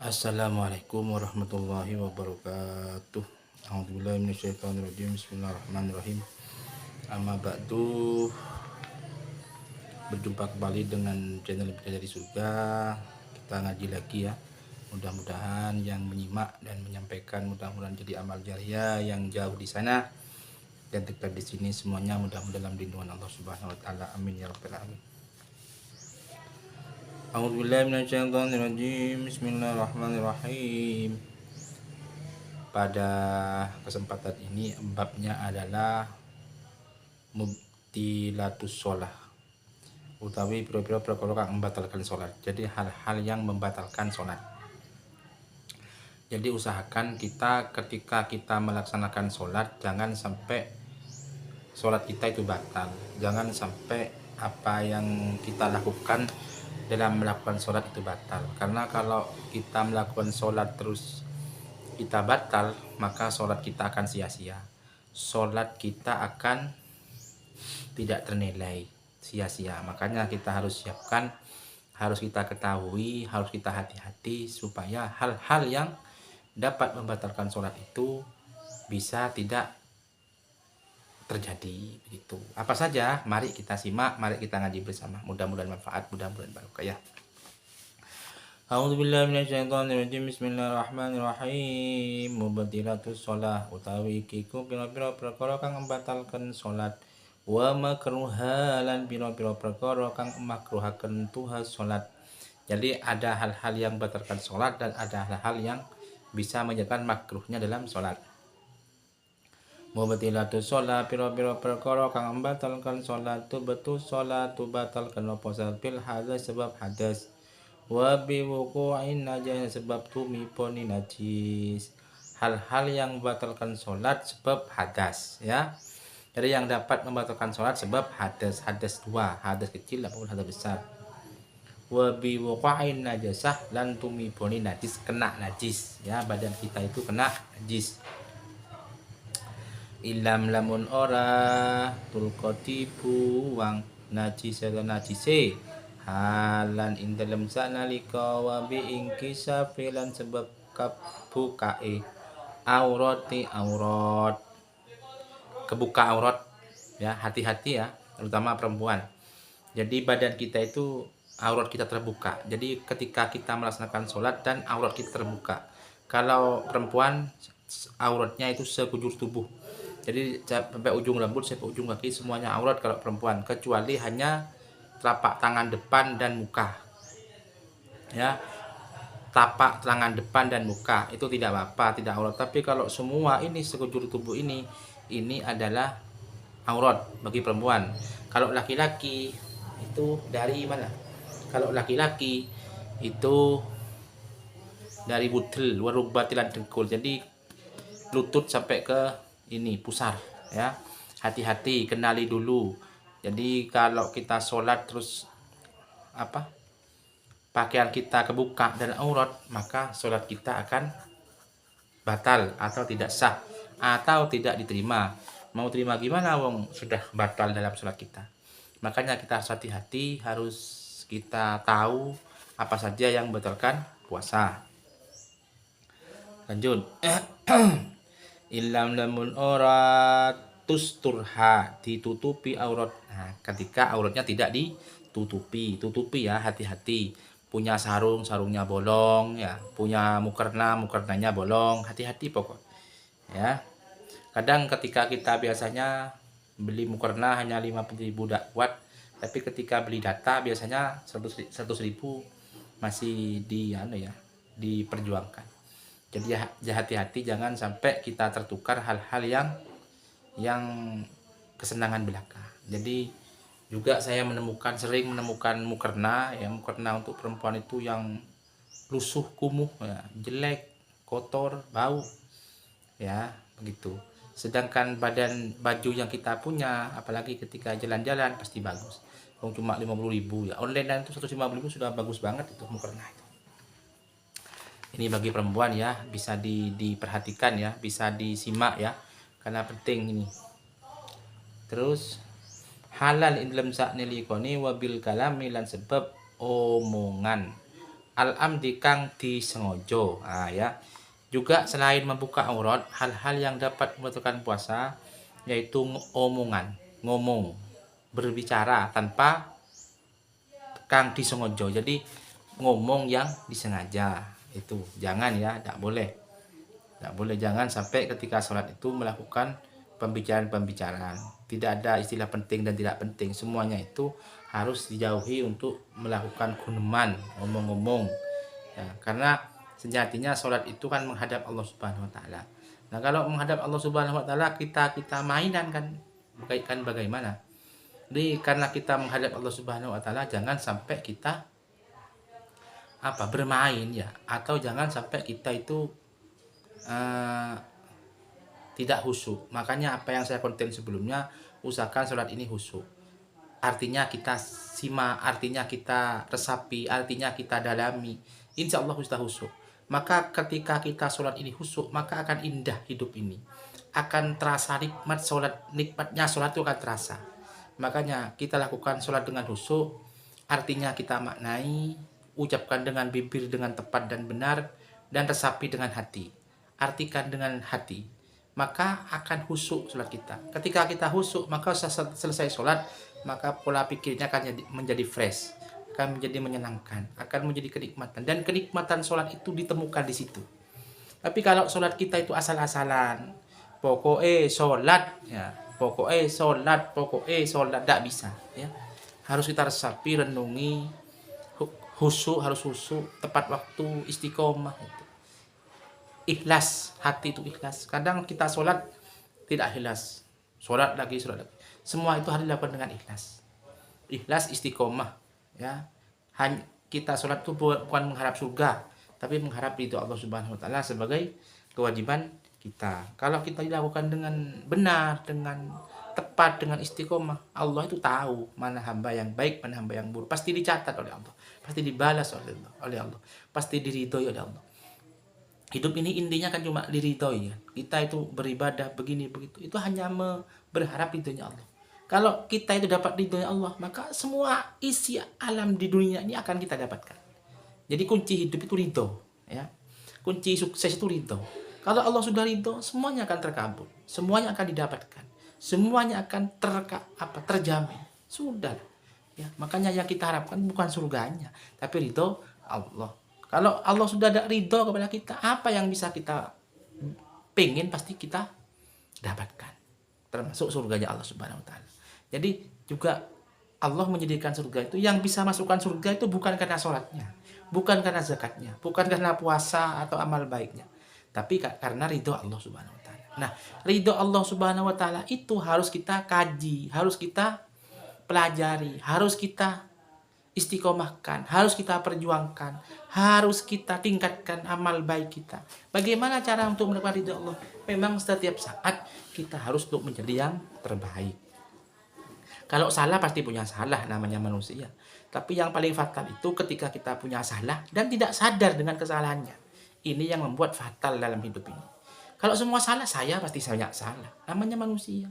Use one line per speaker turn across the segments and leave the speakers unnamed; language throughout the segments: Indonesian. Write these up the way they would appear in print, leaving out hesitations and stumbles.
Assalamualaikum warahmatullahi wabarakatuh. Alhamdulillah minasyaitonirrajim. Bismillahirrahmanirrahim. Amma ba'du. Berjumpa kembali dengan channel Bidadari dari Surga. Kita ngaji lagi ya. Mudah-mudahan yang menyimak dan menyampaikan mudah-mudahan jadi amal jariah yang jauh di sana dan dekat di sini semuanya mudah-mudahan dalam lindungan Allah Subhanahu wa taala. Amin ya rabbal alamin. A'udzubillahi minasyaitonirrajim. Bismillahirrahmanirrahim. Pada kesempatan ini babnya adalah mubtilatus sholah, utawi pira-pira perkara kang membatalkan sholat. Jadi hal-hal yang membatalkan sholat. Jadi usahakan kita ketika kita melaksanakan sholat jangan sampai sholat kita itu batal. Jangan sampai apa yang kita lakukan dalam melakukan sholat itu batal. Karena kalau kita melakukan sholat terus kita batal, maka sholat kita akan sia-sia. Sholat kita akan tidak ternilai, sia-sia. Makanya kita harus siapkan, harus kita ketahui, harus kita hati-hati supaya hal-hal yang dapat membatalkan sholat itu bisa tidak terjadi begitu. Apa saja? Mari kita simak, mari kita ngaji bersama. Mudah-mudahan manfaat, mudah-mudahan barokah ya. A'udzubillahi minasyaitonirrajim. Bismillahirrahmanirrahim. Mubtilatus shalah, utawi iku pira-pira perkara kang membatalkan salat. Wa makruha lan pira-pira perkara kang makruhaken tuha salat. Jadi ada hal-hal yang membatalkan salat dan ada hal-hal yang bisa menyebabkan makruhnya dalam salat. Mubtilatus shalah, pira-pira perkara kang membatalkan salat, betul salat batalkan apa bil hadas sebab hadas. Wa biwuqu'in najis sebab tumiponi najis. Hal-hal yang membatalkan sholat sebab hadas ya. Jadi yang dapat membatalkan sholat sebab hadas. Hadas dua, hadas kecil ataupun hadas besar. Wa biwuqu'in najasah lan tumiponi najis, kena najis ya, badan kita itu kena najis. Ilam lamun ora tulqati buang najis atau najise halan ing dalem sanalika wa bi ingkisafilan sebab kabukae aurati aurat, kebuka aurat ya, hati-hati ya, terutama perempuan. Jadi badan kita itu aurat kita terbuka. Jadi ketika kita melaksanakan sholat dan aurat kita terbuka. Kalau perempuan auratnya itu sekujur tubuh. Jadi sampai ujung rambut sampai ujung kaki semuanya aurat kalau perempuan, kecuali hanya telapak tangan depan dan muka ya, telapak tangan depan dan muka itu tidak apa-apa, tidak aurat. Tapi kalau semua ini sekujur tubuh ini adalah aurat bagi perempuan. Kalau laki-laki itu dari mana? Kalau laki-laki itu dari budel warubatilan dengkul, jadi lutut sampai ke ini pusar ya. Hati-hati, kenali dulu. Jadi kalau kita sholat terus pakaian kita kebuka dan aurat, maka sholat kita akan batal atau tidak sah atau tidak diterima. Mau terima gimana wong sudah batal dalam sholat kita. Makanya kita harus hati-hati, harus kita tahu apa saja yang membatalkan puasa. Lanjut. Ilam lamun ora tusturha, ditutupi aurat. Nah, ketika auratnya tidak ditutupi, tutupi ya, hati-hati. Punya sarung, sarungnya bolong ya, punya mukerna, mukernanya bolong, hati-hati pokok ya. Kadang ketika kita biasanya beli mukerna hanya 50.000 dak kuat, tapi ketika beli data biasanya 100.000 masih diperjuangkan. Jadi hati-hati, jangan sampai kita tertukar hal-hal yang kesenangan belaka. Jadi juga saya sering menemukan mukerna ya, mukerna untuk perempuan itu yang lusuh, kumuh ya, jelek, kotor, bau ya, begitu. Sedangkan baju yang kita punya, apalagi ketika jalan-jalan pasti bagus. Cuma 50.000 ya, online itu 150.000 sudah bagus banget itu mukerna itu. Ini bagi perempuan ya, bisa diperhatikan ya, bisa disimak ya, karena penting ini. Terus halal in dalam sakne likoni wabil kalami lan sebab omongan. al-amdi kang disengaja. Ya. Juga selain membuka aurat, hal-hal yang dapat membatalkan puasa yaitu omongan, ngomong, berbicara tanpa kang disengaja. Jadi ngomong yang disengaja itu jangan ya, tidak boleh. Tidak boleh, jangan sampai ketika sholat itu melakukan pembicaraan-pembicaraan. Tidak ada istilah penting dan tidak penting. Semuanya itu harus dijauhi untuk melakukan guneman, ngomong-ngomong. Ya, karena sejatinya sholat itu kan menghadap Allah Subhanahu Wa Taala. Nah, kalau menghadap Allah Subhanahu Wa Taala kita mainan kan bagaimana? Jadi karena kita menghadap Allah Subhanahu Wa Taala, jangan sampai kita bermain ya, atau jangan sampai kita itu tidak khusyuk. Makanya apa yang saya konten sebelumnya, usahakan sholat ini khusyuk. Artinya kita simak, artinya kita resapi, artinya kita dalami. Insya Allah kita khusyuk. Maka ketika kita sholat ini khusyuk, maka akan indah hidup ini. Akan terasa nikmat sholat, nikmatnya sholat itu akan terasa. Makanya kita lakukan sholat dengan khusyuk, artinya kita maknai, ucapkan dengan bibir dengan tepat dan benar, dan resapi dengan hati. Artikan dengan hati, maka akan khusyuk sholat kita. Ketika kita khusyuk, maka selesai sholat, maka pola pikirnya akan menjadi fresh, akan menjadi menyenangkan, akan menjadi kenikmatan. Dan kenikmatan sholat itu ditemukan di situ. Tapi kalau sholat kita itu asal-asalan, pokoknya sholat, ya, pokoknya sholat, tidak bisa. Ya. Harus kita resapi, renungi, khusyuk, harus khusyuk, tepat waktu, istiqomah. Ikhlas, hati itu ikhlas. Kadang kita sholat tidak ikhlas, sholat lagi. Semua itu harus dilakukan dengan ikhlas. Ikhlas, istiqomah. Ya, kita sholat itu bukan mengharap surga, tapi mengharap ridho Allah Subhanahu Wa Taala sebagai kewajiban kita. Kalau kita dilakukan dengan benar, dengan tepat, dengan istiqomah, Allah itu tahu mana hamba yang baik, mana hamba yang buruk. Pasti dicatat oleh Allah, pasti dibalas oleh Allah, pasti diridhoi oleh Allah. Hidup ini intinya kan cuma diridhoi ya. Kita itu beribadah begini begitu, itu hanya berharap ridhonya Allah. Kalau kita itu dapat ridhonya Allah, maka semua isi alam di dunia ini akan kita dapatkan. Jadi kunci hidup itu ridho, ya. Kunci sukses itu ridho. Kalau Allah sudah ridho, semuanya akan terkabul, semuanya akan didapatkan, semuanya akan terjamin. Sudah, ya. Makanya yang kita harapkan bukan surganya, tapi ridho Allah. Kalau Allah sudah ada ridho kepada kita, apa yang bisa kita pengen pasti kita dapatkan. Termasuk surganya Allah Subhanahu Wa Taala. Jadi juga Allah menyediakan surga itu, yang bisa masukkan surga itu bukan karena sholatnya, bukan karena zakatnya, bukan karena puasa atau amal baiknya, tapi karena ridho Allah Subhanahu Wa Taala. Nah, ridho Allah Subhanahu Wa Taala itu harus kita kaji, harus kita pelajari, harus kita istiqomahkan, harus kita perjuangkan, harus kita tingkatkan amal baik kita. Bagaimana cara untuk mendapatkan ridho Allah? Memang setiap saat kita harus untuk menjadi yang terbaik. Kalau salah pasti punya salah, namanya manusia. Tapi yang paling fatal itu ketika kita punya salah dan tidak sadar dengan kesalahannya. Ini yang membuat fatal dalam hidup ini. Kalau semua salah, saya pasti banyak salah. Namanya manusia.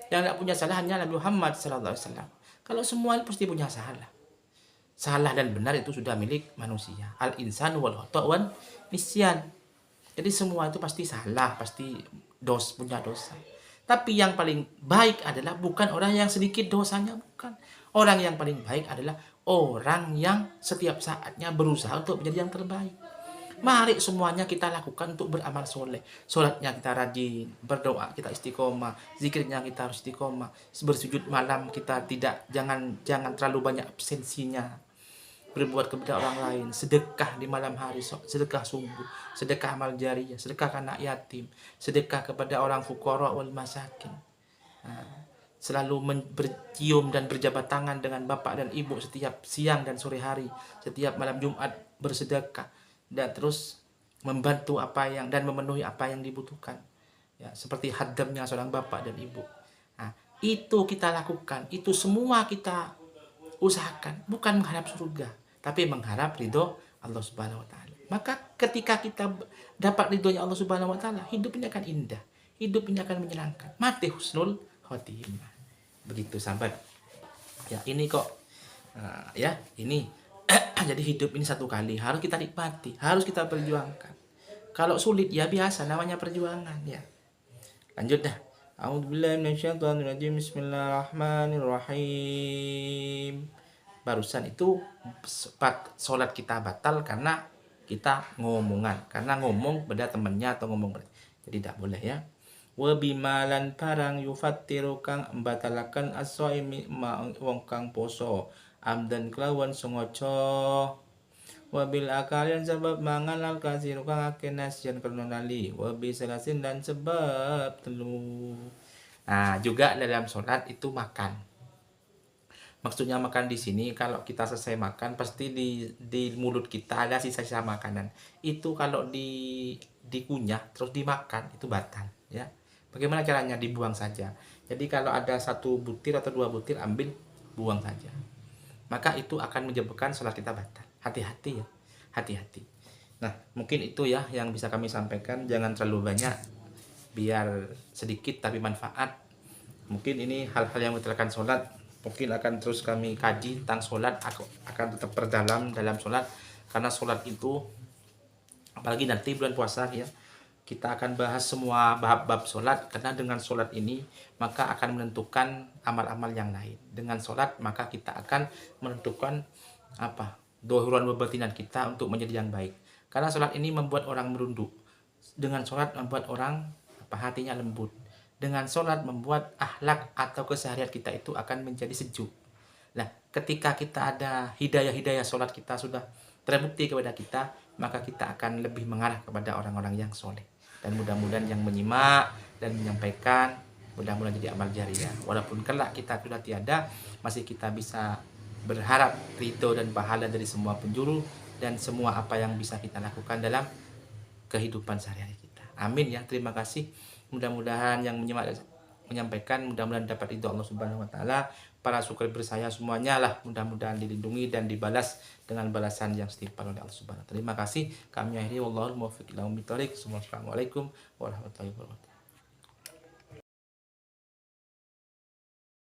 Yang tidak punya salah hanya Nabi Muhammad SAW. Kalau semua pasti punya salah. Salah dan benar itu sudah milik manusia. Al-insan wal khata' wan nisyan. Jadi semua itu pasti salah, pasti punya dosa. Tapi yang paling baik adalah bukan orang yang sedikit dosanya, bukan. Orang yang paling baik adalah orang yang setiap saatnya berusaha untuk menjadi yang terbaik. Mari semuanya kita lakukan untuk beramal soleh. Sholatnya kita rajin, berdoa kita istiqomah, zikirnya kita harus istiqomah, bersujud malam kita jangan terlalu banyak absensinya. Berbuat kepada orang lain, sedekah di malam hari, sedekah subuh, sedekah amal jariyah, sedekah anak yatim, sedekah kepada orang fuqara wal masakin. Selalu bercium dan berjabat tangan dengan bapak dan ibu setiap siang dan sore hari, setiap malam Jumat bersedekah, dan terus membantu dan memenuhi apa yang dibutuhkan. Ya, seperti hadamnya seorang bapak dan ibu. Itu kita lakukan, itu semua kita usahakan, bukan mengharap surga, tapi mengharap ridho Allah Subhanahu Wa Taala. Maka ketika kita dapat ridhonya Allah Subhanahu Wa Taala, hidup ini akan indah, hidup ini akan menyenangkan, mati husnul khotimah. Begitu sahabat. Ya ini kok, ini Jadi hidup ini satu kali, harus kita nikmati, harus kita perjuangkan. Kalau sulit ya biasa, namanya perjuangan ya. Lanjut dah. A'udzubillahi minasyaitonirrajim. Bismillahirrahmanirrahim. Barusan itu sholat kita batal karena kita ngomongan, karena ngomong beda temennya atau ngomong beda. Jadi tidak boleh ya. Wa bimalan parang yufattiru kang batalakan as-shaimi wong kang poso amdan kelawan sengaja. Wabil akalian sebab mangan al kasiru kang akeh nasian karena nali. Wabi selasin dan sebab telu. Nah, juga dalam sholat itu makan. Maksudnya makan di sini kalau kita selesai makan pasti di mulut kita ada sisa-sisa makanan. Itu kalau dikunyah terus dimakan itu batal ya. Bagaimana caranya? Dibuang saja. Jadi kalau ada 1 butir atau 2 butir ambil, buang saja. Maka itu akan menyebabkan sholat kita batal. Hati-hati ya, hati-hati. Nah, mungkin itu ya yang bisa kami sampaikan. Jangan terlalu banyak, biar sedikit tapi manfaat. Mungkin ini hal-hal yang membatalkan sholat. Mungkin akan terus kami kaji tentang sholat. Aku akan tetap perdalam dalam sholat. Karena sholat itu, apalagi nanti bulan puasa ya, kita akan bahas semua bab-bab sholat. Karena dengan sholat ini maka akan menentukan amal-amal yang lain. Dengan sholat maka kita akan menentukan dohiran wabatinan kita untuk menjadi yang baik. Karena sholat ini membuat orang merunduk. Dengan sholat membuat orang hatinya lembut. Dengan sholat membuat akhlak atau keseharian kita itu akan menjadi sejuk. Nah, ketika kita ada hidayah-hidayah sholat kita sudah terbukti kepada kita, maka kita akan lebih mengarah kepada orang-orang yang soleh. Dan mudah-mudahan yang menyimak dan menyampaikan, mudah-mudahan jadi amal jariah. Walaupun kelak kita sudah tiada, masih kita bisa berharap ridho dan pahala dari semua penjuru dan semua apa yang bisa kita lakukan dalam kehidupan sehari-hari kita. Amin ya, terima kasih. Mudah-mudahan yang menyampaikan mudah-mudahan dapat ridho Allah Subhanahu wa taala. Para subscriber saya semuanya lah mudah-mudahan dilindungi dan dibalas dengan balasan yang setimpal oleh Allah Subhanahu wa taala. Terima kasih. Kami akhiri wallahul muwaffiq ila aqwamit thoriq. Assalamualaikum warahmatullahi wabarakatuh.